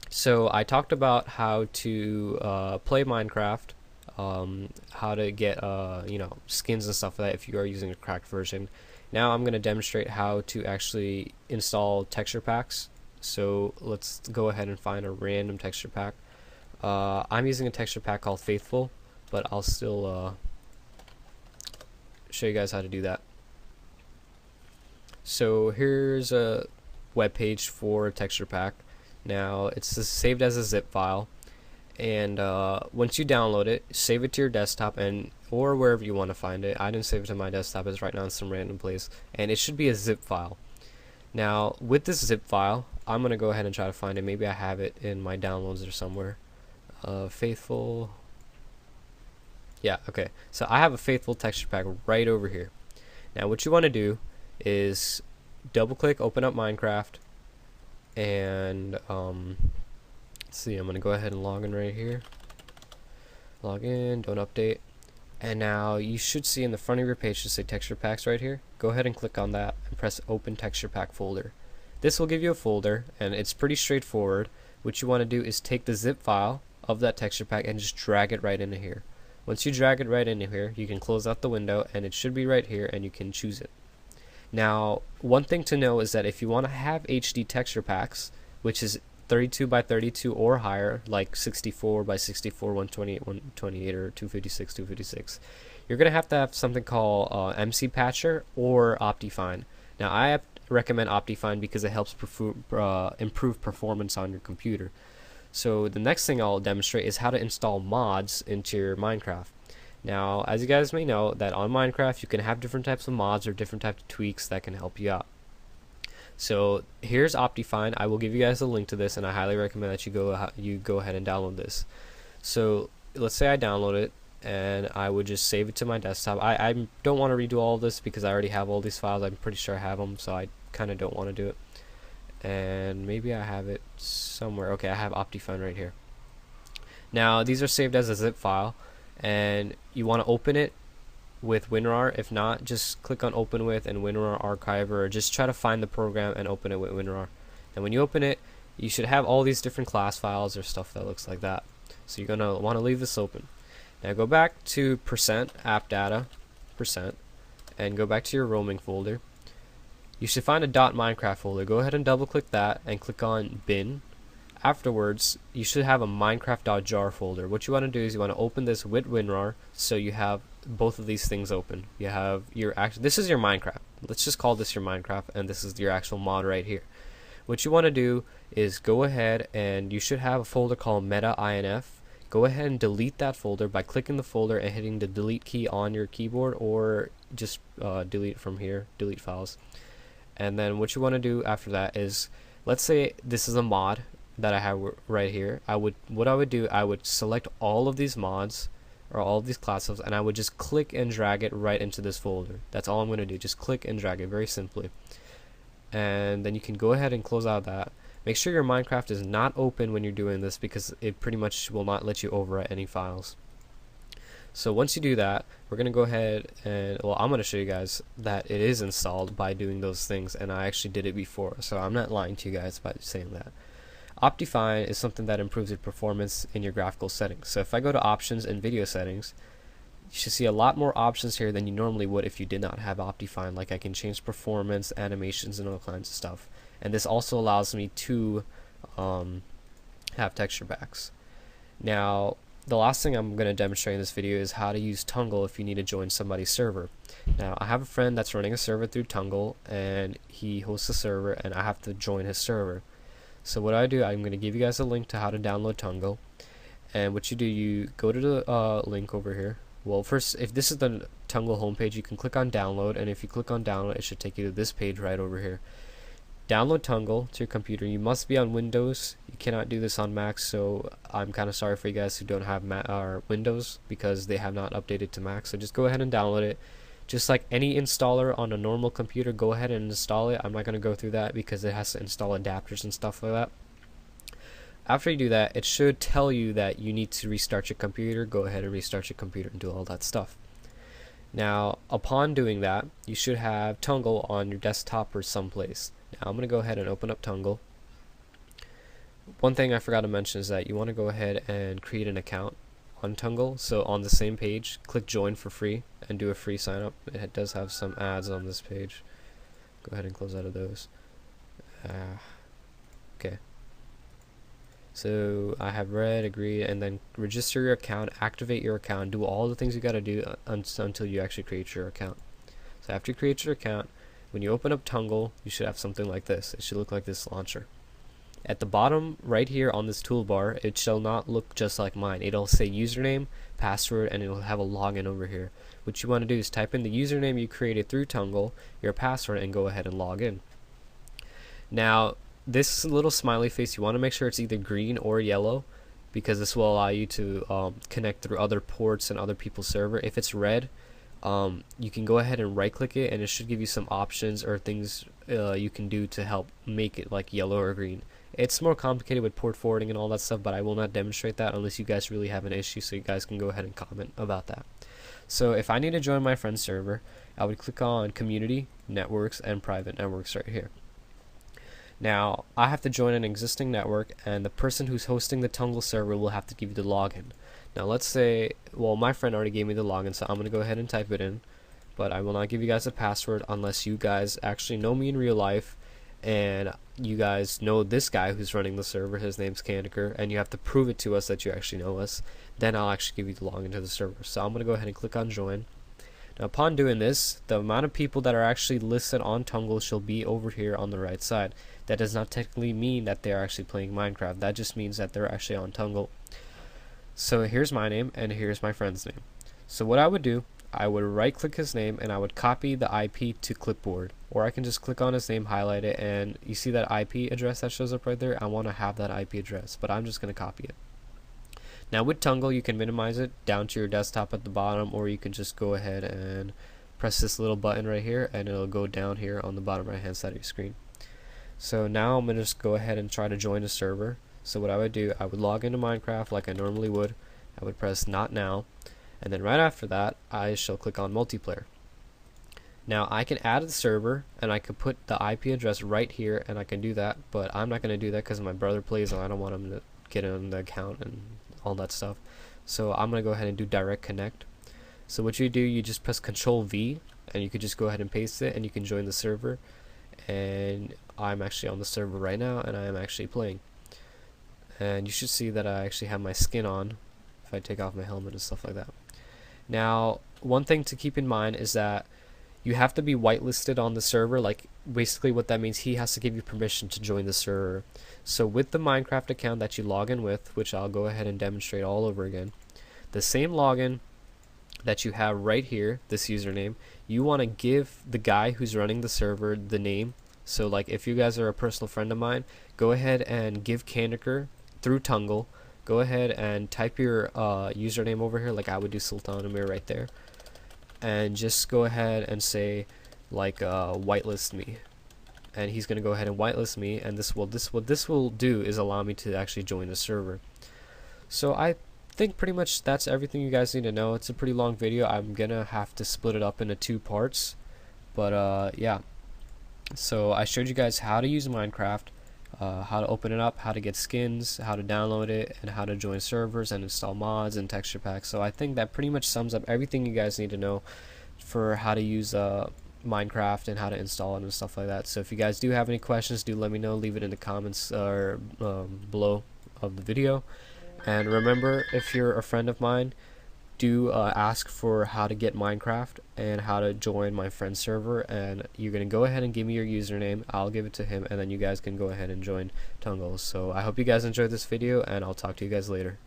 So I talked about how to play Minecraft, how to get skins and stuff like that if you are using a cracked version. Now I'm going to demonstrate how to actually install texture packs. So let's go ahead and find a random texture pack. I'm using a texture pack called Faithful, but I'll still show you guys how to do that. So here's a web page for a texture pack. Now it's saved as a zip file, and once you download it, save it to your desktop and or wherever you want to find it. I didn't save it to my desktop; it's right now in some random place, and it should be a zip file. Now with this zip file, I'm gonna go ahead and try to find it. Maybe I have it in my downloads or somewhere. Faithful. Yeah, okay. So I have a Faithful texture pack right over here. Now what you want to do is double click, open up Minecraft, and let's see, I'm gonna go ahead and log in right here. Log in, don't update, and now you should see in the front of your page to say texture packs right here. Go ahead and click on that and press open texture pack folder. This will give you a folder, and it's pretty straightforward. What you want to do is take the zip file of that texture pack and just drag it right into here. Once you drag it right into here, you can close out the window and it should be right here, and you can choose it. Now, one thing to know is that if you want to have HD texture packs, which is 32 by 32 or higher, like 64 by 64, 128, 128, or 256, 256, you're going to have something called MC Patcher or Optifine. Now, I recommend Optifine because it helps improve performance on your computer. So the next thing I'll demonstrate is how to install mods into your Minecraft. Now, as you guys may know, that on Minecraft you can have different types of mods or different types of tweaks that can help you out. So here's Optifine. I will give you guys a link to this, and I highly recommend that you go ahead and download this. So let's say I download it, and I would just save it to my desktop. I don't want to redo all of this because I already have all these files. I'm pretty sure I have them, so I kind of don't want to do it. And maybe I have it somewhere. Okay, I have Optifine right here. Now these are saved as a zip file, and you want to open it with WinRAR. If not, just click on open with and WinRAR archiver, or just try to find the program and open it with WinRAR. And when you open it, you should have all these different class files or stuff that looks like that. So you're gonna want to leave this open. Now go back to %appdata %, and go back to your roaming folder. You should find a .minecraft folder. Go ahead and double click that and click on bin. Afterwards, you should have a minecraft.jar folder. What you want to do is you want to open this with WinRAR, so you have both of these things open. You have your this is your Minecraft. Let's just call this your Minecraft, and this is your actual mod right here. What you want to do is go ahead, and you should have a folder called meta.inf. Go ahead and delete that folder by clicking the folder and hitting the delete key on your keyboard, or just delete from here, delete files. And then what you want to do after that is, let's say this is a mod that I have right here. What I would do, I would select all of these mods or all of these classes, and I would just click and drag it right into this folder. That's all I'm going to do, just click and drag it very simply. And then you can go ahead and close out that. Make sure your Minecraft is not open when you're doing this, because it pretty much will not let you overwrite any files. So once you do that, we're going to go ahead and, well, I'm going to show you guys that it is installed by doing those things, and I actually did it before, so I'm not lying to you guys by saying that. Optifine is something that improves your performance in your graphical settings. So if I go to options and video settings, you should see a lot more options here than you normally would if you did not have Optifine. Like, I can change performance, animations, and all kinds of stuff. And this also allows me to have texture packs. Now, the last thing I'm going to demonstrate in this video is how to use Tunngle if you need to join somebody's server. Now, I have a friend that's running a server through Tunngle, and he hosts a server, and I have to join his server. So what I do, I'm going to give you guys a link to how to download Tunngle. And what you do, you go to the link over here. Well, first, if this is the Tunngle homepage, you can click on download, and if you click on download, it should take you to this page right over here. Download Tunngle to your computer. You must be on Windows. You cannot do this on Mac, so I'm kind of sorry for you guys who don't have Windows, because they have not updated to Mac. So just go ahead and download it. Just like any installer on a normal computer, go ahead and install it. I'm not going to go through that because it has to install adapters and stuff like that. After you do that, it should tell you that you need to restart your computer. Go ahead and restart your computer and do all that stuff. Now, upon doing that, you should have Tunngle on your desktop or someplace. Now, I'm going to go ahead and open up Tunngle. one thing I forgot to mention is that you want to go ahead and create an account on Tunngle. So on the same page, click join for free and do a free sign up. It does have some ads on this page. Go ahead and close out of those. Okay. So I have read, agreed, and then register your account, activate your account, do all the things you gotta do until you actually create your account. So after you create your account, when you open up Tunngle, you should have something like this. It should look like this launcher. At the bottom right here on this toolbar, it shall not look just like mine. It'll say username, password, and it'll have a login over here. What you want to do is type in the username you created through Tunngle, your password, and go ahead and log in. Now, this little smiley face, you want to make sure it's either green or yellow, because this will allow you to connect through other ports and other people's server. If it's red, you can go ahead and right click it, and it should give you some options or things you can do to help make it like yellow or green. It's more complicated with port forwarding and all that stuff, but I will not demonstrate that unless you guys really have an issue, so you guys can go ahead and comment about that. So if I need to join my friend's server, I would click on community, networks, and private networks right here. Now I have to join an existing network, and the person who's hosting the Tunngle server will have to give you the login. Now let's say, well, my friend already gave me the login, so I'm going to go ahead and type it in, but I will not give you guys a password unless you guys actually know me in real life and you guys know this guy who's running the server. His name's Candiker, and you have to prove it to us that you actually know us. Then I'll actually give you the login to the server. So I'm going to go ahead and click on join. Now upon doing this, the amount of people that are actually listed on Tunngle shall be over here on the right side. That does not technically mean that they're actually playing Minecraft. That just means that they're actually on Tunngle. So here's my name and here's my friend's name. So what I would do, I would right click his name and I would copy the IP to clipboard, or I can just click on his name, highlight it, and you see that IP address that shows up right there. I want to have that IP address, but I'm just going to copy it. Now with Tunngle, you can minimize it down to your desktop at the bottom, or you can just go ahead and press this little button right here and it'll go down here on the bottom right hand side of your screen. So now I'm going to just go ahead and try to join a server. So what I would do, I would log into Minecraft like I normally would. I would press not now, and then right after that I shall click on multiplayer. Now I can add a server and I could put the IP address right here, and I can do that, but I'm not going to do that because my brother plays and I don't want him to get in the account and all that stuff. So I'm going to go ahead and do direct connect. So what you do, you just press Control V and you could just go ahead and paste it and you can join the server. And I'm actually on the server right now and I am actually playing. And you should see that I actually have my skin on if I take off my helmet and stuff like that. Now one thing to keep in mind is that you have to be whitelisted on the server. Like basically what that means, he has to give you permission to join the server. So with the Minecraft account that you log in with, which I'll go ahead and demonstrate all over again, the same login that you have right here, this username, you want to give the guy who's running the server the name. So like if you guys are a personal friend of mine, go ahead and give Candiker through Tunngle, go ahead and type your username over here, like I would do Sultan Amir right there, and just go ahead and say like whitelist me, and he's gonna go ahead and whitelist me, and what this will do is allow me to actually join the server. So I think pretty much that's everything you guys need to know. It's a pretty long video. I'm gonna have to split it up into 2 parts, but yeah. So I showed you guys how to use Minecraft, how to open it up, how to get skins, how to download it, and how to join servers and install mods and texture packs. So I think that pretty much sums up everything you guys need to know for how to use Minecraft and how to install it and stuff like that. So if you guys do have any questions, do let me know. Leave it in the comments or below of the video. And remember, if you're a friend of mine, do ask for how to get Minecraft and how to join my friend's server, and you're going to go ahead and give me your username. I'll give it to him, and then you guys can go ahead and join Tunngle. So I hope you guys enjoyed this video, and I'll talk to you guys later.